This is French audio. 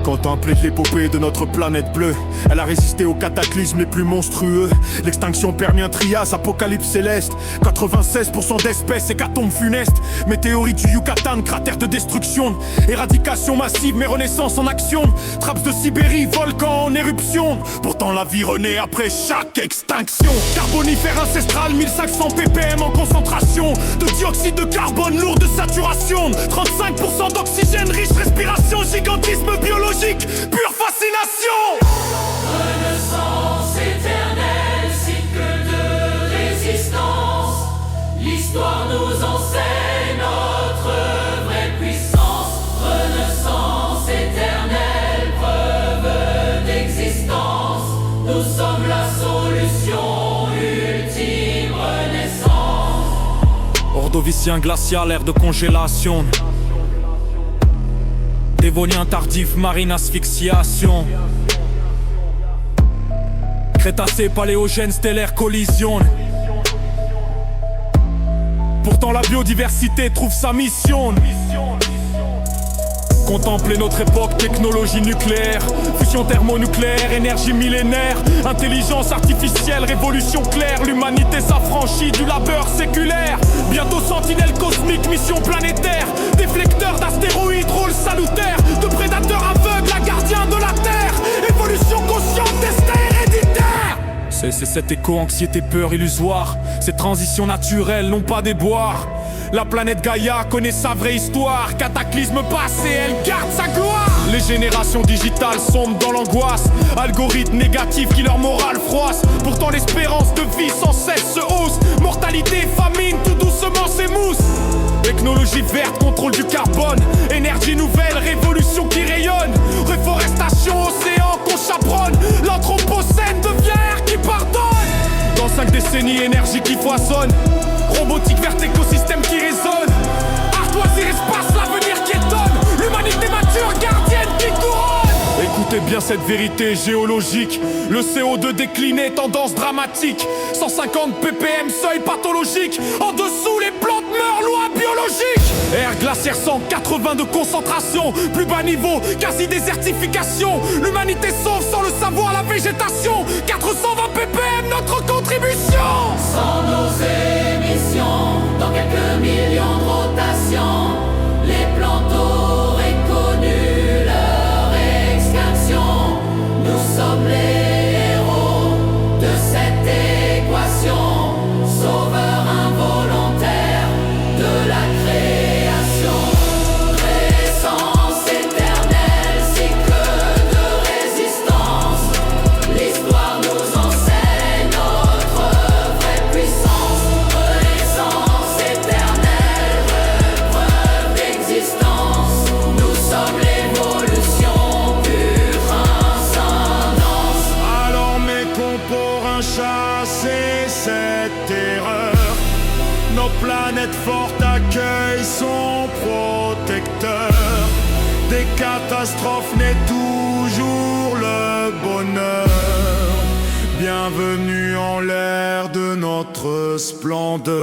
Contemplez l'épopée de notre planète bleue. Elle a résisté aux cataclysmes les plus monstrueux. L'extinction Permien-Trias, apocalypse céleste. 96% d'espèces, hécatombe funeste. Météorite du Yucatan, cratère de destruction. Éradication massive, mais renaissance en action. Trappes de Sibérie, volcan en éruption. Pourtant la vie renaît après chaque extinction. Carbonifère ancestral, 1500 ppm en concentration. De dioxyde de carbone lourd de saturation. 35% d'oxygène, riche respiration. Gigantisme biologique, pure fascination. Renaissance éternelle, cycle de résistance. L'histoire nous enseigne notre vraie puissance. Renaissance éternelle, preuve d'existence. Nous sommes la solution, ultime renaissance. Ordovicien glacial, ère de congélation. Dévonien tardif, marine asphyxiation. Crétacé, paléogène, stellaire collision. Pourtant la biodiversité trouve sa mission. Contempler notre époque, technologie nucléaire. Fusion thermonucléaire, énergie millénaire. Intelligence artificielle, révolution claire. L'humanité s'affranchit du labeur séculaire. Bientôt sentinelle cosmique, mission planétaire. Déflecteur d'astéroïdes, rôle salutaire. De prédateurs aveugles, la gardien de la Terre. Évolution consciente, destin héréditaire. C'est cette éco-anxiété, peur illusoire. Ces transitions naturelles n'ont pas déboire. La planète Gaïa connaît sa vraie histoire. Cataclysme passé, elle garde sa gloire. Les générations digitales sombrent dans l'angoisse. Algorithmes négatifs qui leur morale froisse. Pourtant l'espérance de vie sans cesse se hausse. Mortalité, famine, tout doucement s'émousse. Technologie verte, contrôle du carbone. Énergie nouvelle, révolution qui rayonne. Reforestation, océan qu'on chaperonne. L'anthropocène devient air qui pardonne. Dans 5 décennies, énergie qui foisonne. Robotique verte, écosystème qui résonne. Art, loisir, espace, l'avenir qui étonne. L'humanité mature, gardienne qui couronne. Écoutez bien cette vérité géologique. Le CO2 décliné, tendance dramatique. 150 ppm, seuil pathologique. En dessous, les plantes meurent, loi biologique. Air glaciaire 180 de concentration. Plus bas niveau, quasi désertification. L'humanité sauve sans le savoir la végétation. 420 ppm, notre contribution. Sans nos émissions, dans quelques millions de rotations, les plantes auraient connu leur extinction. Nous sommes les héros de cette équation, sauveurs involontaires de la création. Renaissance éternelle, cycle de résistance. L'histoire nous enseigne notre vraie puissance. Renaissance éternelle, preuve d'existence. Nous sommes l'évolution, pure transcendance. Alors mes contemporains, chassez cette erreur. Nos planètes fortes accueillent son protecteur. Des catastrophes naît toujours le bonheur. Bienvenue en l'ère de notre splendeur.